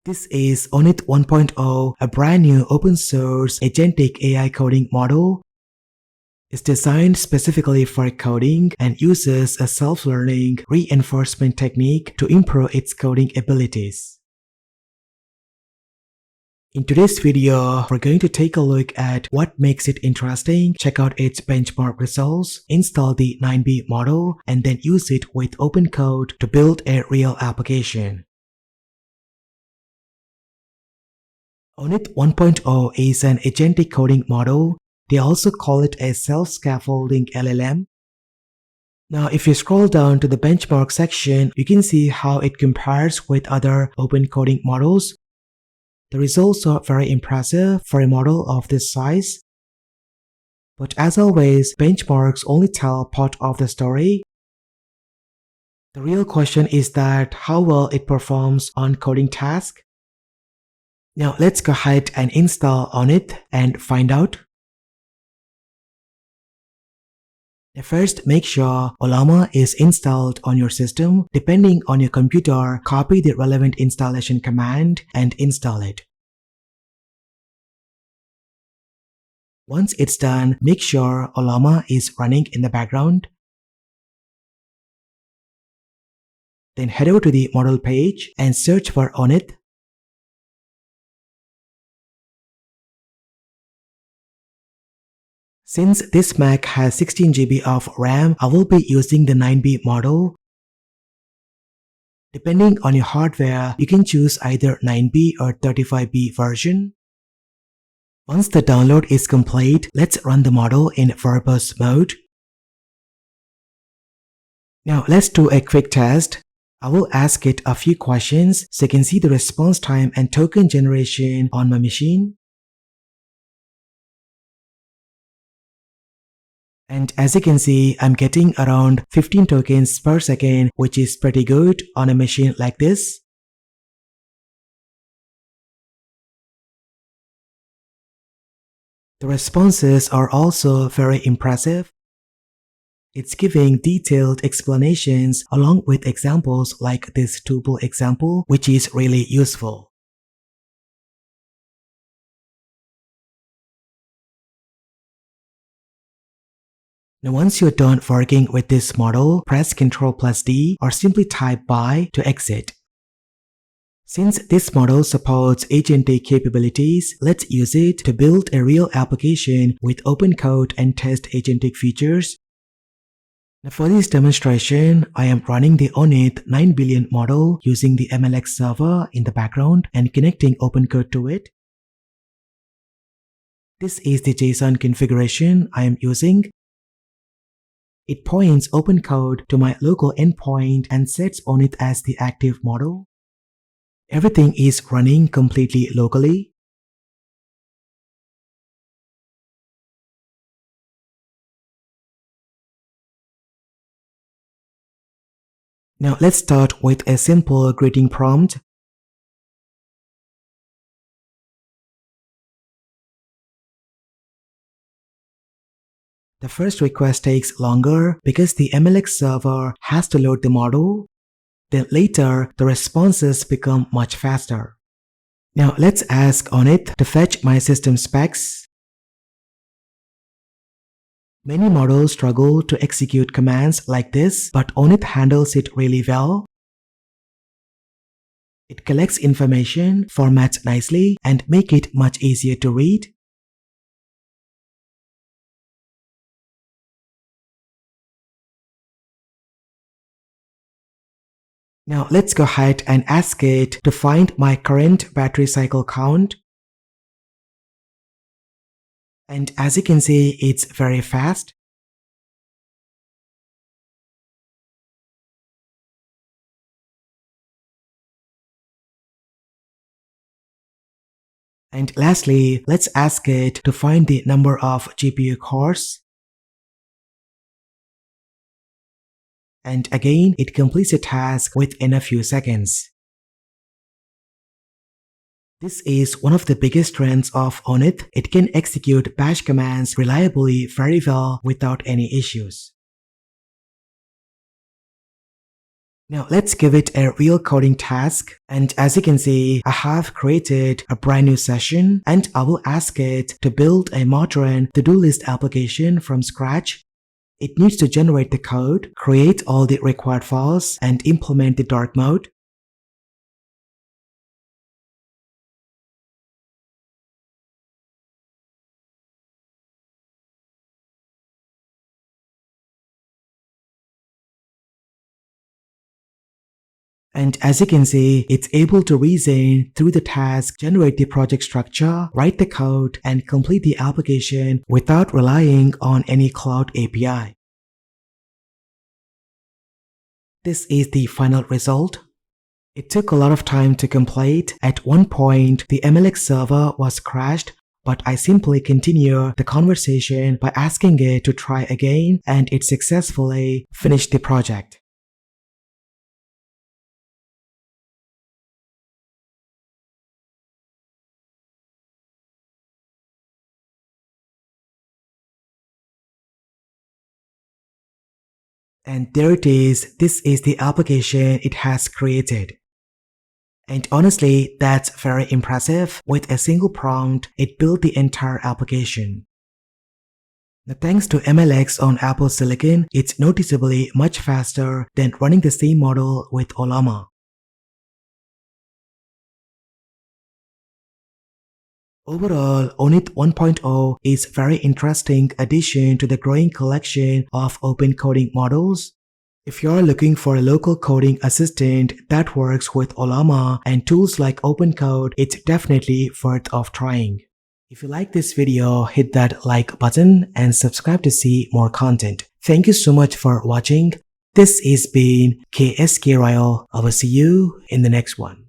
This is ORNITH 1.0, a brand new open source agentic AI coding model. It's designed specifically for coding and uses a self-learning reinforcement technique to improve its coding abilities. In today's video, we're going to take a look at what makes it interesting, check out its benchmark results, install the 9B model, and then use it with OpenCode to build a real application. ORNITH 1.0 is an agentic coding model. They also call it a self-scaffolding LLM. Now, if you scroll down to the benchmark section, you can see how it compares with other open coding models. The results are very impressive for a model of this size. But as always, benchmarks only tell part of the story. The real question is that how well it performs on coding tasks. Now let's go ahead and install ORNITH and find out. First, make sure Ollama is installed on your system. Depending on your computer, copy the relevant installation command and install it. Once it's done, make sure Ollama is running in the background. Then head over to the model page and search for ORNITH. Since this Mac has 16 GB of RAM, I will be using the 9B model. Depending on your hardware, you can choose either 9B or 35B version. Once the download is complete, let's run the model in verbose mode. Now let's do a quick test. I will ask it a few questions so you can see the response time and token generation on my machine. And as you can see, I'm getting around 15 tokens per second, which is pretty good on a machine like this. The responses are also very impressive. It's giving detailed explanations along with examples like this tuple example, which is really useful. Now once you're done working with this model, press Ctrl+D or simply type "bye" to exit. Since this model supports agentic capabilities, let's use it to build a real application with OpenCode and test agentic features. Now for this demonstration, I am running the ORNITH 9 billion model using the MLX server in the background and connecting OpenCode to it. This is the JSON configuration I am using. It points OpenCode to my local endpoint and sets ORNITH as the active model. Everything is running completely locally. Now let's start with a simple greeting prompt. The first request takes longer because the MLX server has to load the model. Then later, the responses become much faster. Now let's ask ORNITH to fetch my system specs. Many models struggle to execute commands like this, but ORNITH handles it really well. It collects information, formats nicely, and make it much easier to read. Now let's go ahead and ask it to find my current battery cycle count. And as you can see, it's very fast. And lastly, let's ask it to find the number of GPU cores. And again, it completes a task within a few seconds. This is one of the biggest strengths of ORNITH. It can execute bash commands reliably very well without any issues. Now let's give it a real coding task, and as you can see, I have created a brand new session and I will ask it to build a modern to-do list application from scratch. It needs to generate the code, create all the required files, and implement the dark mode. And as you can see, it's able to reason through the task, generate the project structure, write the code, and complete the application without relying on any cloud API. This is the final result. It took a lot of time to complete. At one point, the MLX server was crashed, but I simply continue the conversation by asking it to try again, and it successfully finished the project. And there it is. This is the application it has created. And honestly, that's very impressive. With a single prompt, it built the entire application. Now, thanks to MLX on Apple Silicon, it's noticeably much faster than running the same model with Ollama. Overall, ORNITH 1.0 is a very interesting addition to the growing collection of open coding models. If you're looking for a local coding assistant that works with Ollama and tools like OpenCode, it's definitely worth of trying. If you like this video, hit that like button and subscribe to see more content. Thank you so much for watching. This has been KSK Royal. I will see you in the next one.